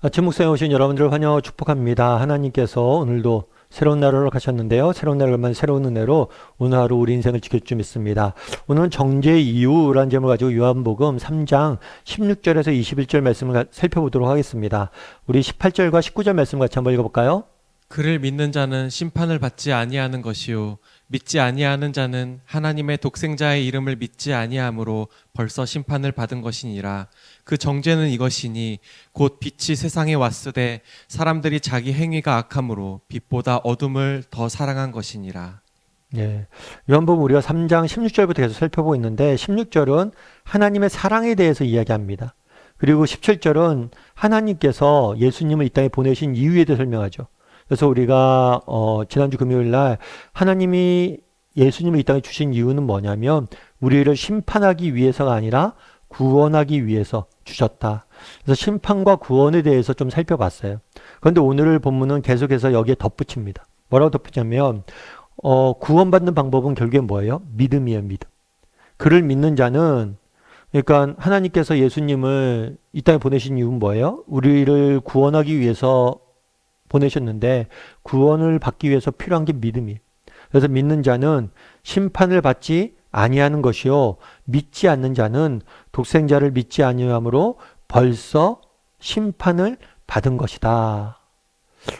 아침 묵상에 오신 여러분들을 환영하고 축복합니다. 하나님께서 오늘도 새로운 날을 가셨는데요. 새로운 날을 만 새로운 은혜로 오늘 하루 우리 인생을 지킬 줄 믿습니다. 오늘은 정죄 이유라는 제목을 가지고 요한복음 3장 16절에서 21절 말씀을 살펴보도록 하겠습니다. 우리 18절과 19절 말씀 같이 한번 읽어볼까요? 그를 믿는 자는 심판을 받지 아니하는 것이요 믿지 아니하는 자는 하나님의 독생자의 이름을 믿지 아니하므로 벌써 심판을 받은 것이니라. 그 정죄는 이것이니 곧 빛이 세상에 왔으되 사람들이 자기 행위가 악함으로 빛보다 어둠을 더 사랑한 것이니라. 예. 요한복음 우리가 3장 16절부터 계속 살펴보고 있는데 16절은 하나님의 사랑에 대해서 이야기합니다. 그리고 17절은 하나님께서 예수님을 이 땅에 보내신 이유에 대해 설명하죠. 그래서 우리가 지난주 금요일 날 하나님이 예수님을 이 땅에 주신 이유는 뭐냐면 우리를 심판하기 위해서가 아니라 구원하기 위해서 주셨다. 그래서 심판과 구원에 대해서 좀 살펴봤어요. 그런데 오늘 본문은 계속해서 여기에 덧붙입니다. 뭐라고 덧붙냐면 구원받는 방법은 결국에 뭐예요? 믿음이에요, 믿음. 그를 믿는 자는, 그러니까 하나님께서 예수님을 이 땅에 보내신 이유는 뭐예요? 우리를 구원하기 위해서 보내셨는데 구원을 받기 위해서 필요한 게 믿음이에요. 그래서 믿는 자는 심판을 받지 아니하는 것이요 믿지 않는 자는 독생자를 믿지 아니함으로 벌써 심판을 받은 것이다.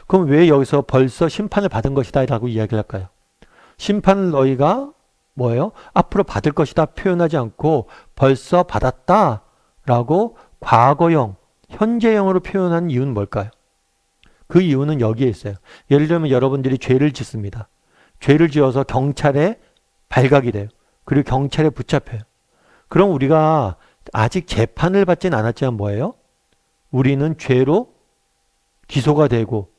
그럼 왜 여기서 벌써 심판을 받은 것이다 라고 이야기를 할까요? 심판을 너희가 뭐예요? 앞으로 받을 것이다 표현하지 않고 벌써 받았다 라고 과거형, 현재형으로 표현한 이유는 뭘까요? 그 이유는 여기에 있어요. 예를 들면 여러분들이 죄를 짓습니다. 죄를 지어서 경찰에 발각이 돼요. 그리고 경찰에 붙잡혀요. 그럼 우리가 아직 재판을 받지는 않았지만 뭐예요? 우리는 죄로 기소가 되고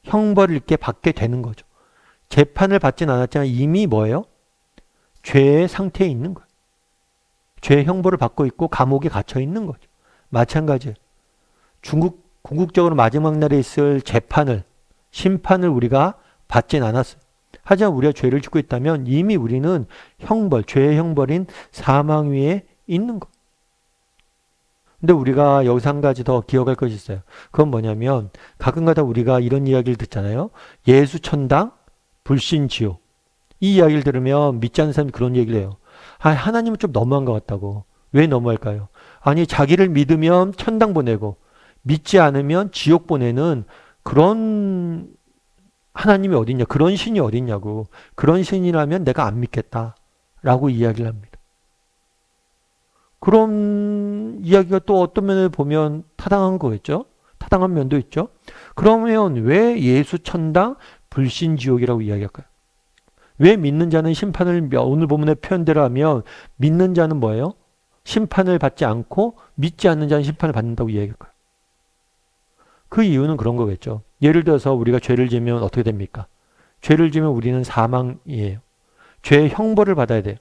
형벌을 이렇게 받게 되는 거죠. 재판을 받지는 않았지만 이미 뭐예요? 죄의 상태에 있는 거예요. 죄의 형벌을 받고 있고 감옥에 갇혀 있는 거죠. 마찬가지예요. 궁극적으로 마지막 날에 있을 재판을, 심판을 우리가 받진 않았어요. 하지만 우리가 죄를 짓고 있다면 이미 우리는 형벌, 죄의 형벌인 사망 위에 있는 거. 근데 우리가 여기서 한 가지 더 기억할 것이 있어요. 그건 뭐냐면 가끔가다 우리가 이런 이야기를 듣잖아요. 예수 천당, 불신 지옥. 이 이야기를 들으면 믿지 않는 사람이 그런 얘기를 해요. 하나님은 좀 너무한 것 같다고. 왜 너무할까요? 아니 자기를 믿으면 천당 보내고 믿지 않으면 지옥 보내는 그런 하나님이 어딨냐, 그런 신이 어딨냐고. 그런 신이라면 내가 안 믿겠다라고 이야기를 합니다. 그런 이야기가 또 어떤 면을 보면 타당한 거겠죠? 타당한 면도 있죠. 그러면 왜 예수 천당, 불신 지옥이라고 이야기할까요? 왜 믿는 자는 심판을, 오늘 본문의 표현대로 하면 믿는 자는 뭐예요? 심판을 받지 않고 믿지 않는 자는 심판을 받는다고 이야기할까요? 그 이유는 그런 거겠죠. 예를 들어서 우리가 죄를 지으면 어떻게 됩니까? 죄를 지으면 우리는 사망이에요. 죄의 형벌을 받아야 돼요.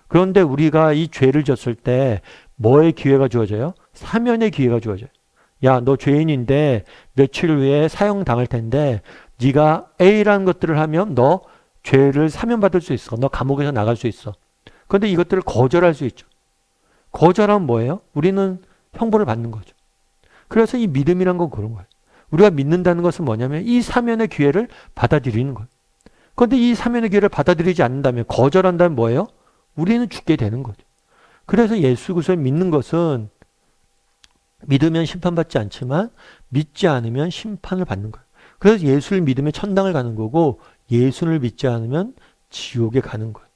그런데 우리가 이 죄를 졌을 때 뭐의 기회가 주어져요? 사면의 기회가 주어져요. 야, 너 죄인인데 며칠 후에 사형당할 텐데 네가 A라는 것들을 하면 너 죄를 사면받을 수 있어. 너 감옥에서 나갈 수 있어. 그런데 이것들을 거절할 수 있죠. 거절하면 뭐예요? 우리는 형벌을 받는 거죠. 그래서 이 믿음이란 건 그런 거예요. 우리가 믿는다는 것은 뭐냐면 이 사면의 기회를 받아들이는 거예요. 그런데 이 사면의 기회를 받아들이지 않는다면, 거절한다면 뭐예요? 우리는 죽게 되는 거죠. 그래서 예수 그리스도를 믿는 것은 믿으면 심판받지 않지만 믿지 않으면 심판을 받는 거예요. 그래서 예수를 믿으면 천당을 가는 거고 예수를 믿지 않으면 지옥에 가는 거예요.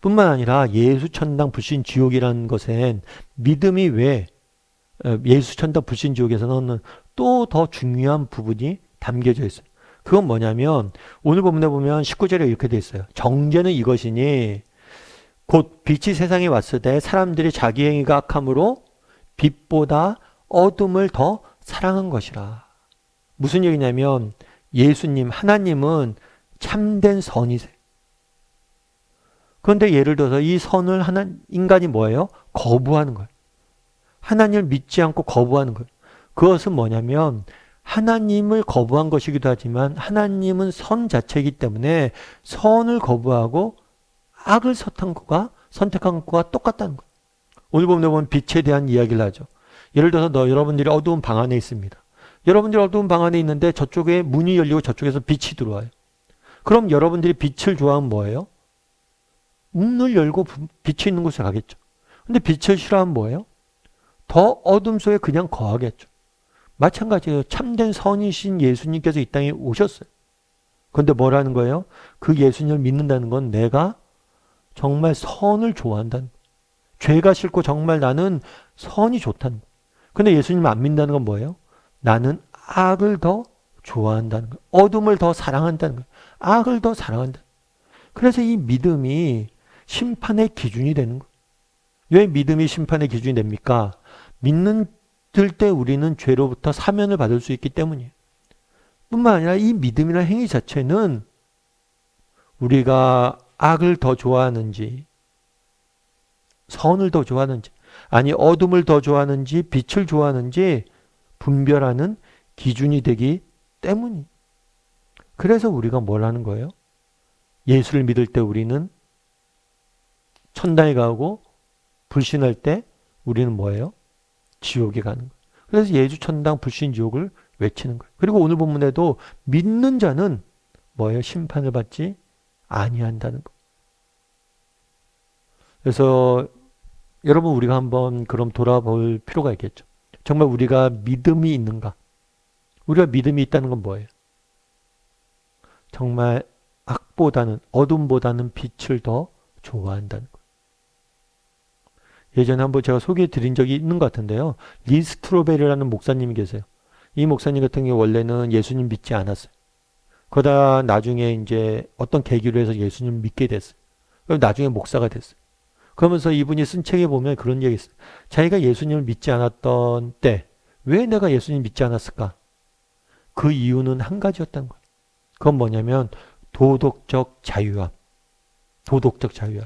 뿐만 아니라 예수 천당 불신 지옥이라는 것엔 믿음이 왜 예수 천당 불신 지옥에서는 또 더 중요한 부분이 담겨져 있어요. 그건 뭐냐면 오늘 본문에 보면 19절에 이렇게 돼 있어요. 정죄는 이것이니 곧 빛이 세상에 왔을 때 사람들이 자기 행위가 악함으로 빛보다 어둠을 더 사랑한 것이라. 무슨 얘기냐면 예수님, 하나님은 참된 선이세요. 그런데 예를 들어서 이 선을 인간이 뭐예요? 거부하는 거예요. 하나님을 믿지 않고 거부하는 거예요. 그것은 뭐냐면 하나님을 거부한 것이기도 하지만 하나님은 선 자체이기 때문에 선을 거부하고 악을 선택한 것과 똑같다는 거예요. 오늘 보면 빛에 대한 이야기를 하죠. 예를 들어서 여러분들이 어두운 방 안에 있습니다. 여러분들이 어두운 방 안에 있는데 저쪽에 문이 열리고 저쪽에서 빛이 들어와요. 그럼 여러분들이 빛을 좋아하면 뭐예요? 문을 열고 빛이 있는 곳에 가겠죠. 근데 빛을 싫어하면 뭐예요? 더 어둠 속에 그냥 거하겠죠. 마찬가지예요. 참된 선이신 예수님께서 이 땅에 오셨어요. 그런데 뭐라는 거예요? 그 예수님을 믿는다는 건 내가 정말 선을 좋아한다는 거예요. 죄가 싫고 정말 나는 선이 좋다는 거예요. 근데 예수님을 안 믿는다는 건 뭐예요? 나는 악을 더 좋아한다는 거예요. 어둠을 더 사랑한다는 거예요. 악을 더 사랑한다. 그래서 이 믿음이 심판의 기준이 되는 거예요. 왜 믿음이 심판의 기준이 됩니까? 믿는 때 우리는 죄로부터 사면을 받을 수 있기 때문이에요. 뿐만 아니라 이 믿음이나 행위 자체는 우리가 악을 더 좋아하는지 선을 더 좋아하는지 아니 어둠을 더 좋아하는지 빛을 좋아하는지 분별하는 기준이 되기 때문이에요. 그래서 우리가 뭘 하는 거예요? 예수를 믿을 때 우리는 천당에 가고 불신할 때 우리는 뭐예요? 지옥에 가는 거예요. 그래서 예수 천당 불신 지옥을 외치는 거예요. 그리고 오늘 본문에도 믿는 자는 뭐예요? 심판을 받지 아니한다는 거. 그래서 여러분 우리가 한번 그럼 돌아볼 필요가 있겠죠. 정말 우리가 믿음이 있는가? 우리가 믿음이 있다는 건 뭐예요? 정말 악보다는 어둠보다는 빛을 더 좋아한다는 거예요. 예전에 한번 제가 소개해 드린 적이 있는 것 같은데요. 리 스트로베리라는 목사님이 계세요. 이 목사님 같은 경우 원래는 예수님 믿지 않았어요. 그러다 나중에 이제 어떤 계기로 해서 예수님 믿게 됐어요. 그럼 나중에 목사가 됐어요. 그러면서 이분이 쓴 책에 보면 그런 얘기 있어요. 자기가 예수님을 믿지 않았던 때 왜 내가 예수님 믿지 않았을까? 그 이유는 한 가지였다는 거예요. 그건 뭐냐면 도덕적 자유함. 도덕적 자유함.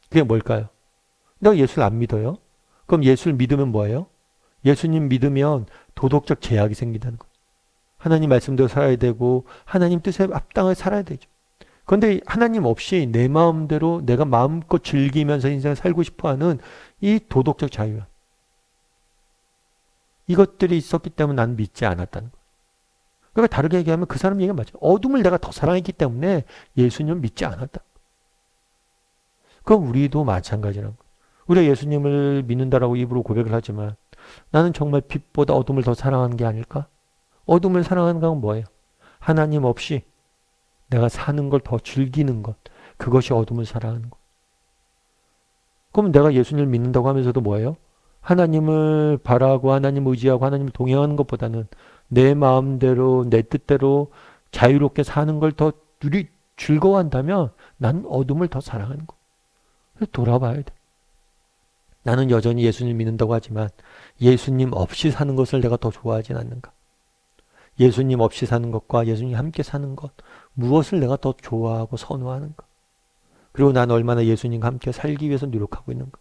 그게 뭘까요? 내가 예수를 안 믿어요? 그럼 예수를 믿으면 뭐예요? 예수님 믿으면 도덕적 제약이 생긴다는 거예요. 하나님 말씀대로 살아야 되고 하나님 뜻에 합당하게 살아야 되죠. 그런데 하나님 없이 내 마음대로 내가 마음껏 즐기면서 인생을 살고 싶어하는 이 도덕적 자유함. 이것들이 있었기 때문에 난 믿지 않았다는 거예요. 그러니까 다르게 얘기하면 그 사람 얘기가 맞아요. 어둠을 내가 더 사랑했기 때문에 예수님을 믿지 않았다. 그럼 우리도 마찬가지라는 거예요. 우리가 예수님을 믿는다라고 입으로 고백을 하지만 나는 정말 빛보다 어둠을 더 사랑하는 게 아닐까? 어둠을 사랑하는 건 뭐예요? 하나님 없이 내가 사는 걸 더 즐기는 것. 그것이 어둠을 사랑하는 것. 그럼 내가 예수님을 믿는다고 하면서도 뭐예요? 하나님을 바라고 하나님을 의지하고 하나님을 동행하는 것보다는 내 마음대로 내 뜻대로 자유롭게 사는 걸 더 즐거워한다면 난 어둠을 더 사랑하는 거. 그래서 돌아봐야 돼. 나는 여전히 예수님 믿는다고 하지만 예수님 없이 사는 것을 내가 더 좋아하진 않는가? 예수님 없이 사는 것과 예수님 함께 사는 것 무엇을 내가 더 좋아하고 선호하는가? 그리고 난 얼마나 예수님과 함께 살기 위해서 노력하고 있는가?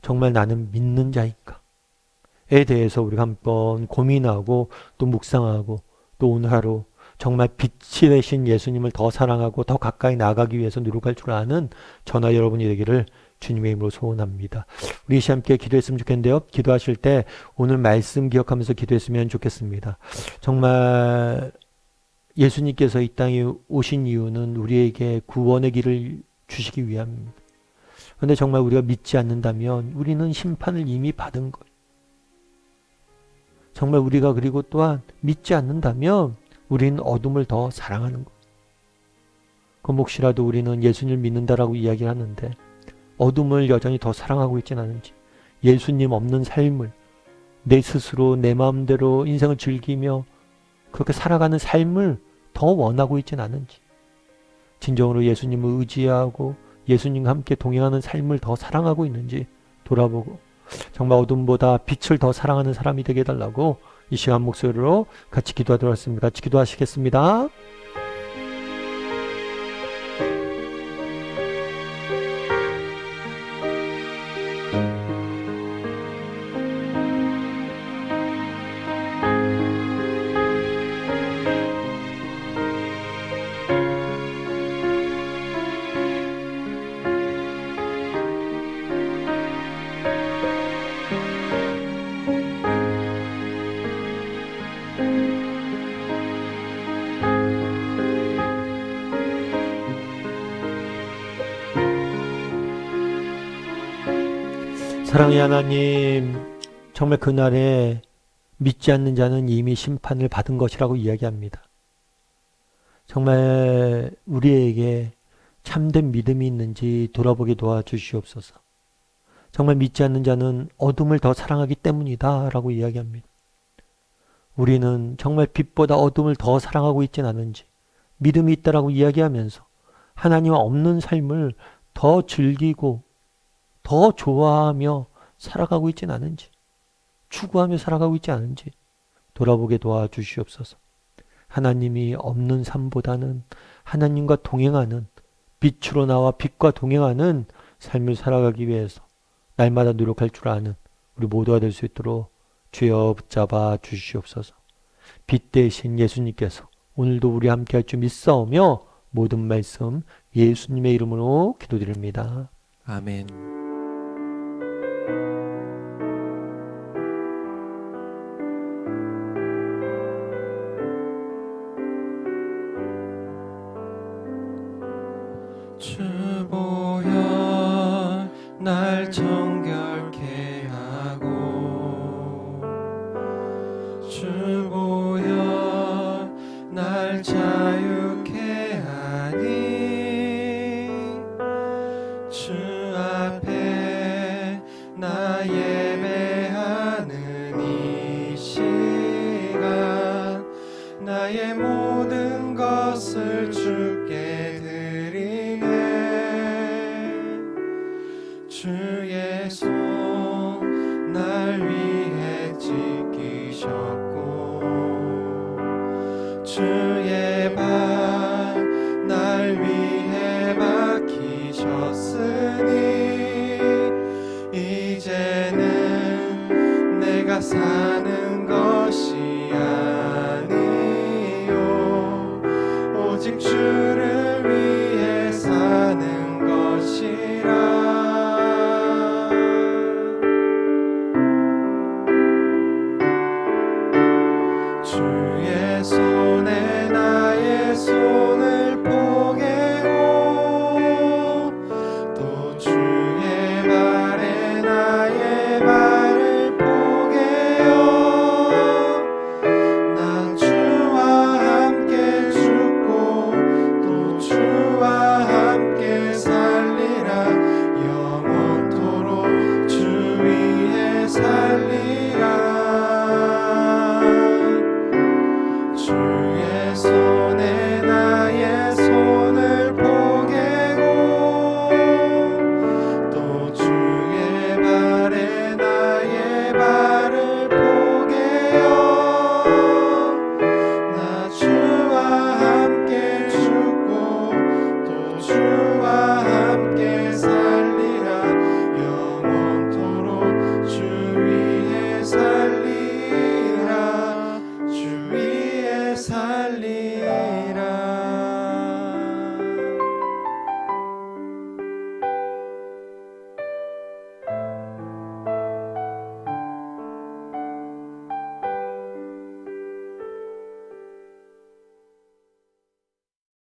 정말 나는 믿는 자인가?에 대해서 우리가 한번 고민하고 또 묵상하고 또 오늘 하루 정말 빛이 되신 예수님을 더 사랑하고 더 가까이 나아가기 위해서 노력할 줄 아는 저나 여러분이 되기를 주님의 이름으로 소원합니다. 우리 이 시간 함께 기도했으면 좋겠는데요. 기도하실 때 오늘 말씀 기억하면서 기도했으면 좋겠습니다. 정말 예수님께서 이 땅에 오신 이유는 우리에게 구원의 길을 주시기 위함입니다. 그런데 정말 우리가 믿지 않는다면 우리는 심판을 이미 받은 거예요. 정말 우리가 그리고 또한 믿지 않는다면 우리는 어둠을 더 사랑하는 거예요. 그럼 혹시라도 우리는 예수님을 믿는다라고 이야기를 하는데 어둠을 여전히 더 사랑하고 있지는 않은지, 예수님 없는 삶을 내 스스로 내 마음대로 인생을 즐기며 그렇게 살아가는 삶을 더 원하고 있지는 않은지, 진정으로 예수님을 의지하고 예수님과 함께 동행하는 삶을 더 사랑하고 있는지 돌아보고 정말 어둠보다 빛을 더 사랑하는 사람이 되게 해달라고 이 시간 목소리로 같이 기도하도록 하겠습니다. 같이 기도하시겠습니다. 사랑의 하나님, 정말 그날에 믿지 않는 자는 이미 심판을 받은 것이라고 이야기합니다. 정말 우리에게 참된 믿음이 있는지 돌아보게 도와주시옵소서. 정말 믿지 않는 자는 어둠을 더 사랑하기 때문이다 라고 이야기합니다. 우리는 정말 빛보다 어둠을 더 사랑하고 있진 않은지, 믿음이 있다라고 이야기하면서 하나님 없는 삶을 더 즐기고 더 좋아하며 살아가고 있진 않은지, 추구하며 살아가고 있지 않은지 돌아보게 도와주시옵소서. 하나님이 없는 삶보다는 하나님과 동행하는, 빛으로 나와 빛과 동행하는 삶을 살아가기 위해서 날마다 노력할 줄 아는 우리 모두가 될 수 있도록 주여 붙잡아 주시옵소서. 빛 대신 예수님께서 오늘도 우리 함께 할 줄 믿사오며 모든 말씀 예수님의 이름으로 기도드립니다. 아멘. 주 보여 날 정결케 하고, 주 보여 날 자유케 하니, 주 앞에 나 예배하는 이 시간, 나의 모든 것을 주께 드리네. 주의 손 날 위해 지키셨고, 주의 발 날 위해 박히셨으니, 이제는 내가 살